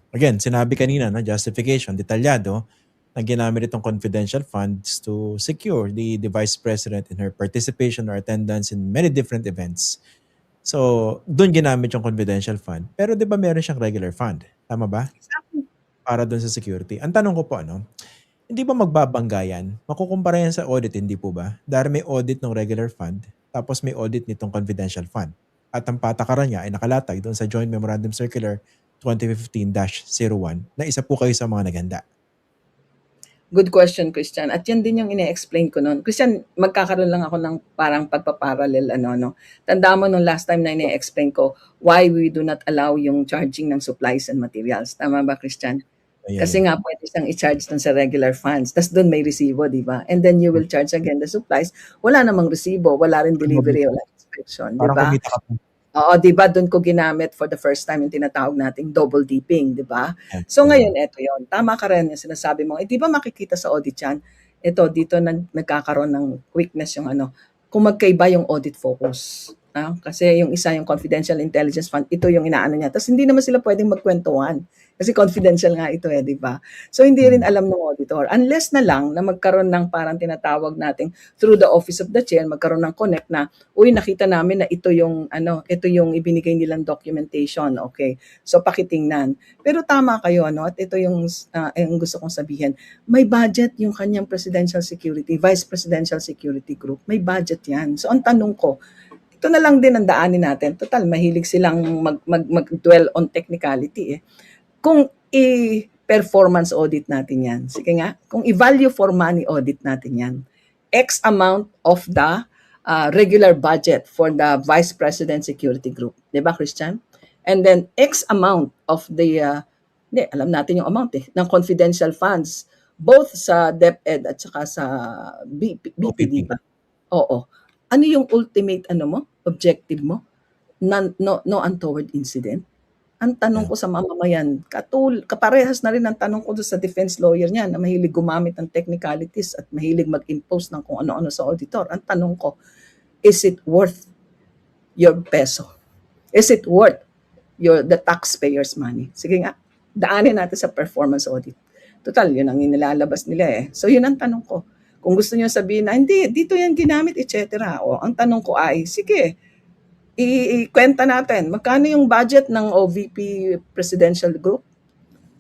Again, sinabi kanina, no, justification, detalyado, na ginamit itong confidential funds to secure the Vice President in her participation or attendance in many different events. So, doon ginamit yung confidential fund. Pero di ba meron siyang regular fund? Tama ba? Para doon sa security. Ang tanong ko po, ano, hindi ba magbabangga yan? Makukumpara yan sa audit, hindi po ba? Dahil may audit ng regular fund, tapos may audit nitong confidential fund. At ang patakaran niya ay nakalatag doon sa Joint Memorandum Circular 2015-01 na isa po kayo sa mga naghanda. Good question, Christian. At yan din yung ine-explain ko noon. Christian, magkakaroon lang ako ng parang pagpaparallel, no? Tandaan mo nung last time na ine-explain ko why we do not allow yung charging ng supplies and materials. Tama ba, Christian? Kasi nga pwede siyang i-charge dun sa regular funds. Tapos doon may resibo, di ba? And then you will charge again the supplies. Wala namang resibo, wala rin delivery, wala inspection, di Parang ba? kumita ka po. Oo, di ba? Doon ko ginamit for the first time yung tinatawag nating double dipping, di ba? Yan. So ngayon, eto yon. Tama ka rin yung sinasabi mo. Di ba makikita sa audit yan? Ito, dito nagkakaroon ng weakness yung ano. Kung magkaiba yung audit focus. Kasi yung isa yung confidential intelligence fund, ito yung inaano niya. Tapos hindi naman sila pwedeng magkwentuhan. Kasi confidential nga ito di ba? So hindi rin alam ng auditor. Unless na lang na magkaroon ng parang tinatawag nating through the office of the chair, magkaroon ng connect na, uy, nakita namin na ito yung ibinigay nilang documentation. Okay. So pakitingnan. Pero tama kayo, at ito yung gusto kong sabihin. May budget yung kanyang presidential security, vice presidential security group. May budget yan. So ang tanong ko, ito na lang din ang daanin natin. Total, mahilig silang mag-dwell on technicality Kung i-performance audit natin yan, sige nga, kung i-value for money audit natin yan, X amount of the regular budget for the Vice President Security Group. Di ba, Christian? And then X amount of the, alam natin yung amount ng confidential funds, both sa DepEd at saka sa BPD ba? Oo. Ano yung ultimate objective mo? No untoward incident? Ang tanong ko sa mamamayan, kaparehas na rin ang tanong ko sa defense lawyer niya na mahilig gumamit ng technicalities at mahilig mag-impose ng kung ano-ano sa auditor. Ang tanong ko, is it worth your peso? Is it worth the taxpayers' money? Sige nga, daanin natin sa performance audit. Total, yun ang inilalabas nila So yun ang tanong ko. Kung gusto niyo sabihin na, hindi, dito yan ginamit, etc. O ang tanong ko ay, sige, ikwenta natin, magkano yung budget ng OVP Presidential Group?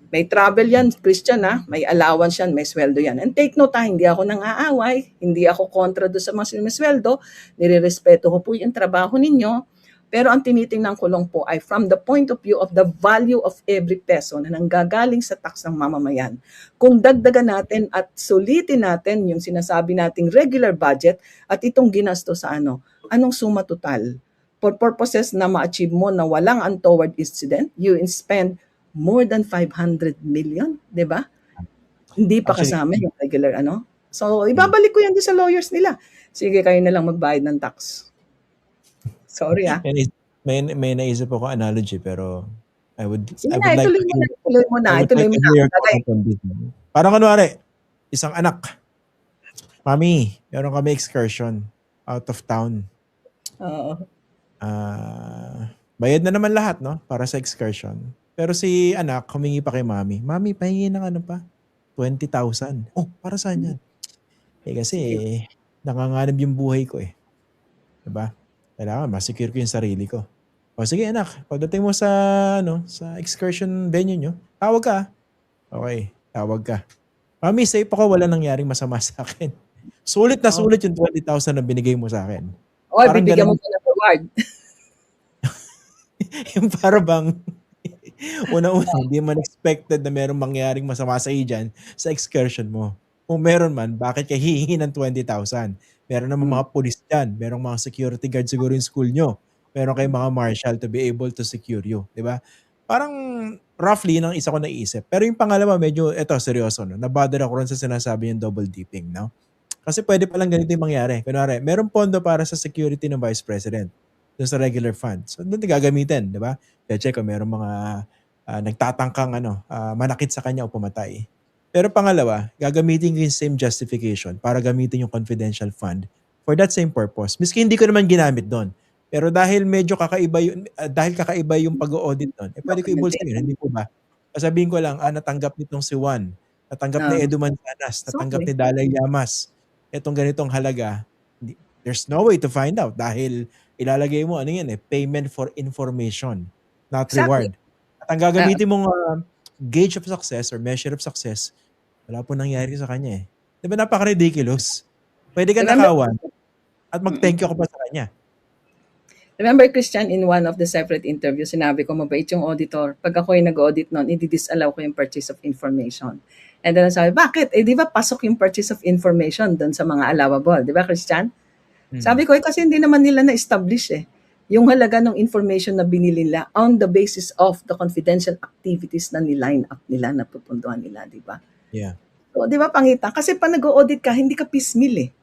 May travel yan, Christian may allowance yan, may sweldo yan. And take note hindi ako nang aaway, hindi ako kontra do sa mga sweldo, nirerespeto ko po yung trabaho ninyo, pero ang tinitingnan ko lang po ay from the point of view of the value of every peso na nanggagaling sa tax ng mamamayan. Kung dagdagan natin at sulitin natin yung sinasabi nating regular budget at itong ginasto sa anong suma total? For purposes na ma-achieve mo na walang untoward incident, you spend more than 500 million, di ba? Hindi pa kasama yung regular So, ibabalik ko yan sa lawyers nila. Sige, kayo na lang magbayad ng tax. Sorry May naisip ako analogy pero I would like ituloy mo na. Parang kunwari, isang anak. Mami, meron kami excursion out of town. Oo. Bayad na naman lahat, no? Para sa excursion. Pero si anak, humingi pa kay mami. Mami, pahingi ng 20,000. Oh, para saan yan? Kasi nanganganib yung buhay ko Diba? Kailangan ma-secure ko yung sarili ko. O sige anak, pagdating mo sa excursion venue nyo, tawag ka. Okay, tawag ka. Mami, safe ako, wala nangyaring masama sa akin. Sulit na sulit yung 20,000 na binigay mo sa akin. Parang bibigyan mo na reward. Yung para bang una-una, hindi man expected na merong mangyaring masama sa iyo dyan sa excursion mo. Kung meron man, bakit ka hihingi ng 20,000? Meron naman mga police dyan, merong mga security guard siguro yung school nyo. Meron kayong mga marshal to be able to secure you. Diba? Parang roughly nang isa ko naisip. Pero yung pangalawa, medyo, seryoso, no? Nabother ako rin sa sinasabi yung double dipping, no? Kasi pwede palang ganito yung mangyari. Kunwari, merong pondo para sa security ng Vice President doon sa regular fund. So, doon gagamitin, di ba? Check kung merong mga nagtatangkang manakit sa kanya o pumatay. Pero pangalawa, gagamitin ko yung same justification para gamitin yung confidential fund for that same purpose. Miski hindi ko naman ginamit doon. Pero dahil medyo kakaiba yung pag-audit doon, pwede ko i-bulsa yun, hindi po ba? Sasabihin ko lang, natanggap nitong si Juan, natanggap ni Ah, Edu Manzanas, natanggap sorry. ni Dalai Llamas, itong ganitong halaga. There's no way to find out dahil ilalagay mo ano 'yan, payment for information, not Exactly. reward. At ang Ah, gagamitin mong, gauge of success or measure of success, wala po nangyari sa kanya, eh. 'Di ba napaka-ridiculous? Puwede kang remember nakawan at mm. mag-thank you ka pa sa kanya. Remember, Christian, in one of the separate interviews, sinabi ko mabait yung auditor. Pag ako ay nag-audit nun, i-disallow ko yung purchase of information. And then sabi, bakit? Eh, di ba pasok yung purchase of information doon sa mga allowable? Di ba, Christian? Mm, Sabi ko, kasi hindi naman nila na-establish yung halaga ng information na binili nila on the basis of the confidential activities na niline up nila, na pupuntuhan nila, di ba? yeah. So, di ba, pangita? Kasi pa nag-audit ka, hindi ka piecemeal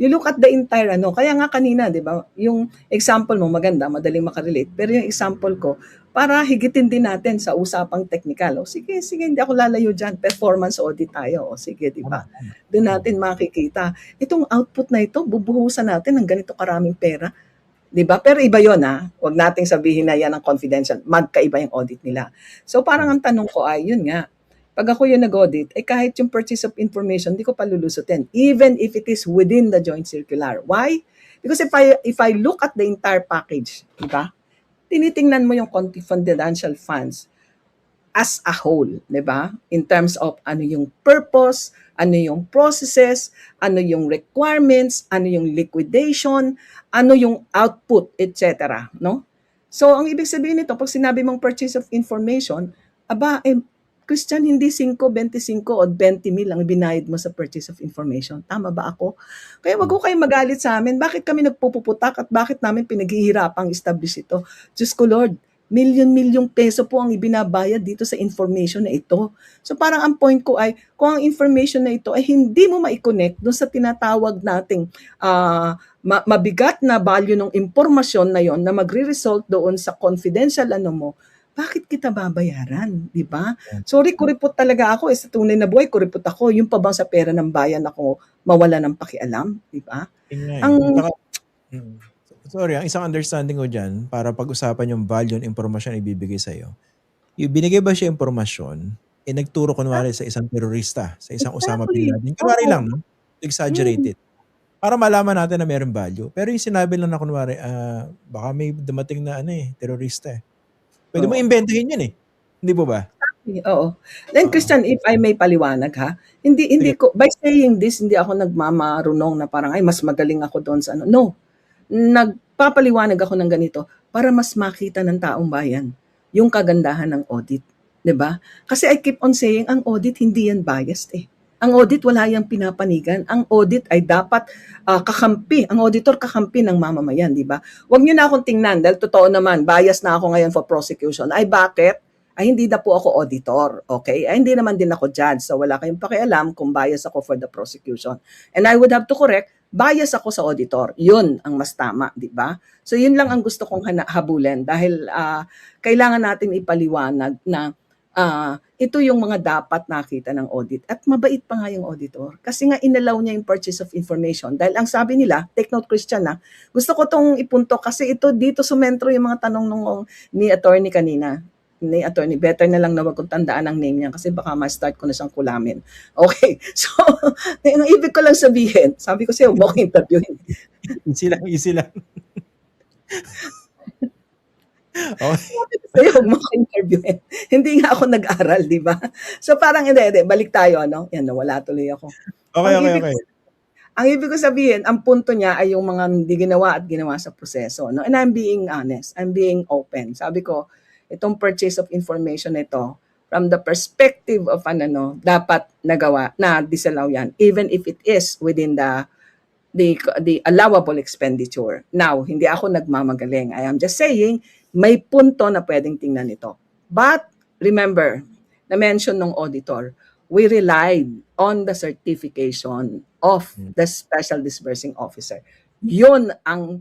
You look at the entire ano. Kaya nga kanina, di ba, yung example mo maganda, madaling makarelate. Pero yung example ko, para higitin din natin sa usapang technical. O sige, sige, hindi ako lalayo dyan. Performance audit tayo. O sige, di Tama, ba? tama. Doon Mm, natin makikita. Itong output na ito, bubuhusan natin ng ganito karaming pera. Di ba? Pero iba yon ha. Huwag nating sabihin na yan ang confidential. Magkaiba yung audit nila. So parang correct. ang tanong ko ay, yun nga, pag ako yung nag-audit, kahit yung purchase of information, di ko pa lulusutin. Even if it is within the joint circular. Why? Because if I look at the entire package, di ba? Tinitingnan mo yung confidential funds as a whole, di ba? In terms of ano yung purpose, ano yung processes, ano yung requirements, ano yung liquidation, ano yung output, etc. No? So, ang ibig sabihin nito, pag sinabi mong purchase of information, aba, Christian, hindi 5, 25 o 20 mil ang binayad mo sa purchase of information. Tama ba ako? Kaya wag Hmm, ko kayong magalit sa amin. Bakit kami nagpupuputak at bakit namin pinaghihirapang establish ito? Diyos ko Lord, milyon-milyong peso po ang ibinabayad dito sa information na ito. So parang ang point ko ay, kung ang information na ito ay hindi mo ma-connect doon sa tinatawag nating mabigat na value ng impormasyon na yon na magre-result doon sa confidential ano mo, bakit kita babayaran, di ba? yan. Sorry, kuripot talaga ako. Sa tunay na buhay, kuripot ako. Yung pa bang sa pera ng bayan ako mawala ng pakialam, di ba? Yun nga, eh. Ang Tsaka mm. Sorry, ang isang understanding ko diyan para pag-usapan yung value ng impormasyon na ibibigay sa'yo, yung binigay ba siya impormasyon, nagturo kunwari sa isang terorista, sa isang Osama Bin exactly. Laden, kunwari Oo. lang 'no, Mm. exaggerated. Para malaman natin na merong value. Pero yung sinabi lang na kunwari, baka may dumating na ano, terorista, Puwede mo Oo. imbentahin 'yan, hindi po ba? Oo. Then Oo, Christian, if I may paliwanag ha, hindi sige. hindi ko by saying this, hindi ako nagmamarunong na parang, "Ay mas magaling ako doon sa ano." No. Nagpapaliwanag ako ng ganito para mas makita ng taong bayan yung kagandahan ng audit, 'di ba? Kasi I keep on saying ang audit hindi yan biased, Ang audit wala yang pinapanigan. Ang audit ay dapat, kakampi, ang auditor kakampi ng mamamayan, 'di ba? Huwag niyo na akong tingnan dahil totoo naman bias na ako ngayon for prosecution. Ay bakit? Ay hindi na po ako auditor, okay? Ay hindi naman din ako judge, so wala kayong pakialam kung bias ako for the prosecution. And I would have to correct, bias ako sa auditor. Yun ang mas tama, di ba? So yun lang ang gusto kong habulin dahil kailangan natin ipaliwanag na ito yung mga dapat nakita ng audit. At mabait pa nga yung auditor. Kasi nga inalaw niya yung purchase of information. Dahil ang sabi nila, take note Christian gusto ko tong ipunto kasi ito dito sumentro yung mga tanong ni attorney kanina. Ni attorney, better na lang na wag kong tandaan ang name niya kasi baka ma-start ko na siyang kulamin. Okay, so ang ibig ko lang sabihin, sabi ko sa'yo, huwag mo interviewin. Easy lang, easy lang. Okey. Sabi ko sa'yo, huwag mo ako interviewin. Hindi nga ako nag-aral, di ba? So parang hindi, balik tayo, ano? Yan, nawala tuloy ako. Okey, Ang okey, ibig okey. ang ibig ko sabihin, ang punto niya ay yung mga hindi ginawa at ginawa sa proseso. No? And I'm being honest. I'm being open. Sabi ko, itong purchase of information nito, from the perspective of dapat nagawa, na disallow yan, even if it is within the allowable expenditure. Now, hindi ako nagmamagaling. I am just saying, may punto na pwedeng tingnan ito. But, remember, na-mention ng auditor, we relied on the certification of Hmm, the special disbursing officer. Yun ang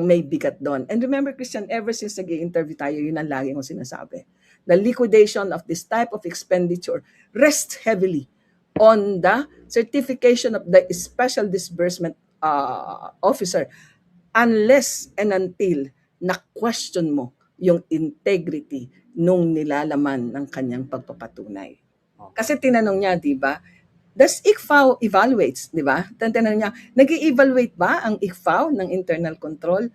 may bigat doon. And remember, Christian, ever since nag-i-interview tayo, yun ang lagi kong sinasabi. The liquidation of this type of expenditure rests heavily on the certification of the special disbursement officer unless and until na-question mo yung integrity nung nilalaman ng kanyang pagpapatunay. Kasi tinanong niya, di ba, does ICFAO evaluates, di ba? Tinanong niya, nag-i-evaluate ba ang ICFAO ng internal control?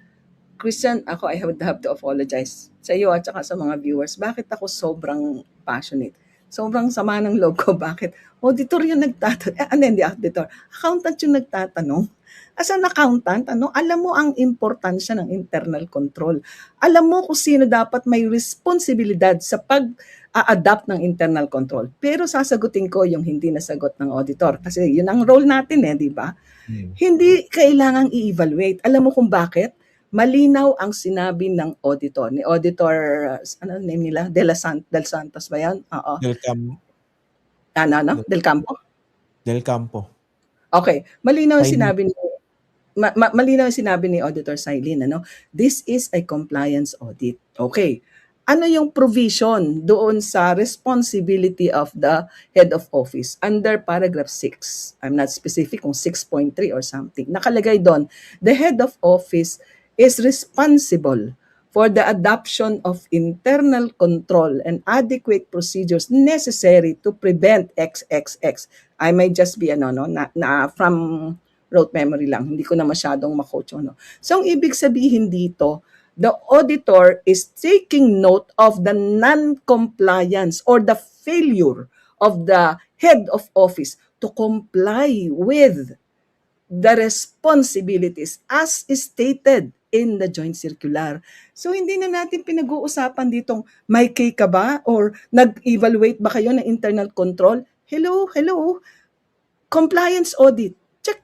Christian, ako, I would have to apologize sa iyo at saka sa mga viewers. Bakit ako sobrang passionate? Sobrang sama ng loob ko. Bakit? Auditor yung nagtatanong. Hindi auditor. Accountant yung nagtatanong. As an accountant, alam mo ang importansya ng internal control. Alam mo kung sino dapat may responsibilidad sa pag-a-adapt ng internal control. Pero sasagutin ko yung hindi nasagot ng auditor. Kasi yun ang role natin di ba? Hindi kailangang i-evaluate. Alam mo kung bakit? Malinaw ang sinabi ng auditor. Ni Auditor, ano name nila? Del Santos ba yan? Oo. Del Campo? Del Campo. Okay. Malinaw ang sinabi ni malinaw yung sinabi ni Auditor Sailin, this is a compliance audit. Okay. Ano yung provision doon sa responsibility of the head of office under paragraph 6? I'm not specific kung 6.3 or something. Nakalagay doon, the head of office is responsible for the adoption of internal control and adequate procedures necessary to prevent XXX. I might just be from rote memory lang, hindi ko na masyadong ma-coach. So, ang ibig sabihin dito, the auditor is taking note of the non-compliance or the failure of the head of office to comply with the responsibilities as stated in the joint circular. So, hindi na natin pinag-uusapan ditong may K ka ba or nag-evaluate ba kayo ng internal control? Hello? Compliance audit. Check.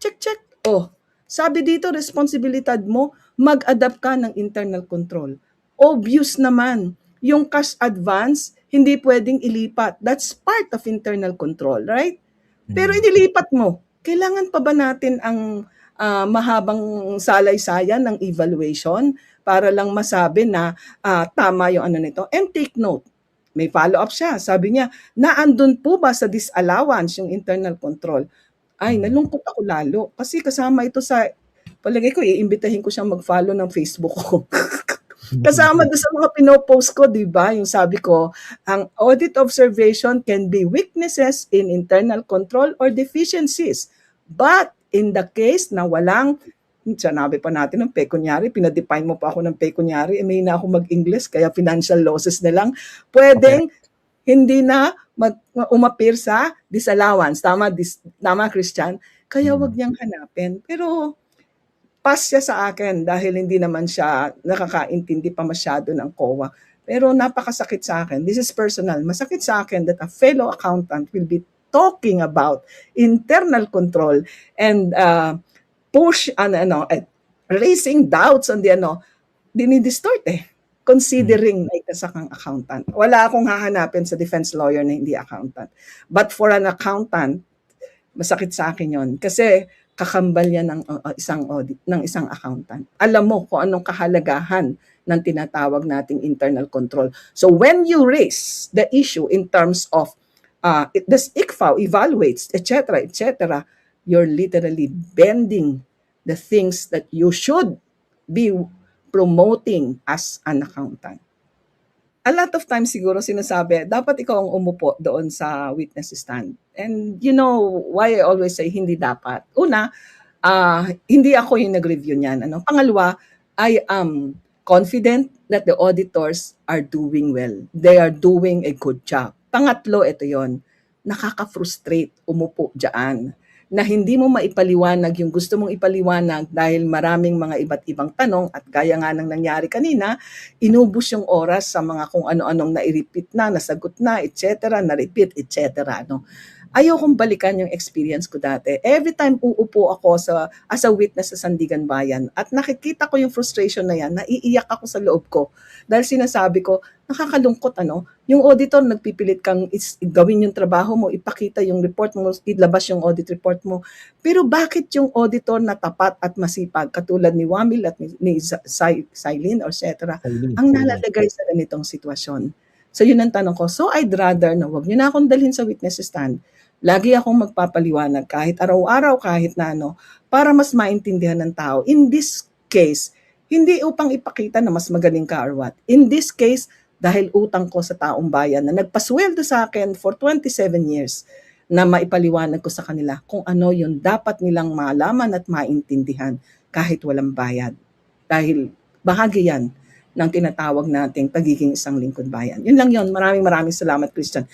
Sabi dito, responsibilidad mo, mag-adapt ka ng internal control. Obvious naman, yung cash advance, hindi pwedeng ilipat. That's part of internal control, right? Pero inilipat mo. Kailangan pa ba natin ang mahabang salaysaya ng evaluation para lang masabi na tama yung nito? And take note, may follow-up siya. Sabi niya, naandun po ba sa disallowance yung internal control? Ay, nalungkot ako lalo. Kasi kasama ito sa, palagay ko, iimbitahin ko siyang mag-follow ng Facebook ko. Kasama doon sa mga pinopost ko, di ba? Yung sabi ko, ang audit observation can be weaknesses in internal control or deficiencies. But in the case na walang, sinabi pa natin ng pecuniary, pinadefine mo pa ako ng pecuniary, may na ako mag-English, kaya financial losses na lang. Pwedeng, hindi na umapir sa disallowance. Tama, Christian? Kaya wag niyang hanapin. Pero pass siya sa akin dahil hindi naman siya nakakaintindi pa masyado ng COA. Pero napakasakit sa akin. This is personal. Masakit sa akin that a fellow accountant will be talking about internal control and raising doubts on the dinidistort considering na isa kang accountant. Wala akong hahanapin sa defense lawyer na hindi accountant. But for an accountant, masakit sa akin yon kasi kakambal yan ng isang audit, ng isang accountant. Alam mo kung anong kahalagahan ng tinatawag nating internal control. So when you raise the issue in terms of does ICFAO evaluates, etc., you're literally bending the things that you should be promoting as an accountant. A lot of times siguro sinasabi, dapat ikaw ang umupo doon sa witness stand. And you know why I always say hindi dapat. Una, hindi ako yung nag-review niyan. Pangalawa, I am confident that the auditors are doing well. They are doing a good job. Pangatlo, ito yon, nakaka-frustrate umupo dyan na hindi mo maipaliwanag yung gusto mong ipaliwanag dahil maraming mga iba't ibang tanong at gaya nga ng nangyari kanina, inubos yung oras sa mga kung ano-anong na-repeat na, nasagot na, etc., na-repeat, etc. Ayokong balikan yung experience ko dati. Every time uupo ako as a witness sa Sandigan Bayan at nakikita ko yung frustration na yan, naiiyak ako sa loob ko. Dahil sinasabi ko, nakakalungkot yung auditor nagpipilit kang gawin yung trabaho mo, ipakita yung report mo, ilabas yung audit report mo. Pero bakit yung auditor na tapat at masipag, katulad ni Wamil at ni Sailin or etc., ang nalalagay sa ganitong sitwasyon? So yun ang tanong ko. So I'd rather na wag nyo na akong dalhin sa witness stand. Lagi akong magpapaliwanag kahit araw-araw, kahit na para mas maintindihan ng tao. In this case, hindi upang ipakita na mas magaling ka or what. In this case, dahil utang ko sa taong bayan na nagpasuweldo sa akin for 27 years na maipaliwanag ko sa kanila kung ano yung dapat nilang malaman at maintindihan kahit walang bayad. Dahil bahagi yan ng tinatawag nating pagiging isang lingkod bayan. Yun lang yun. Maraming salamat, Christian.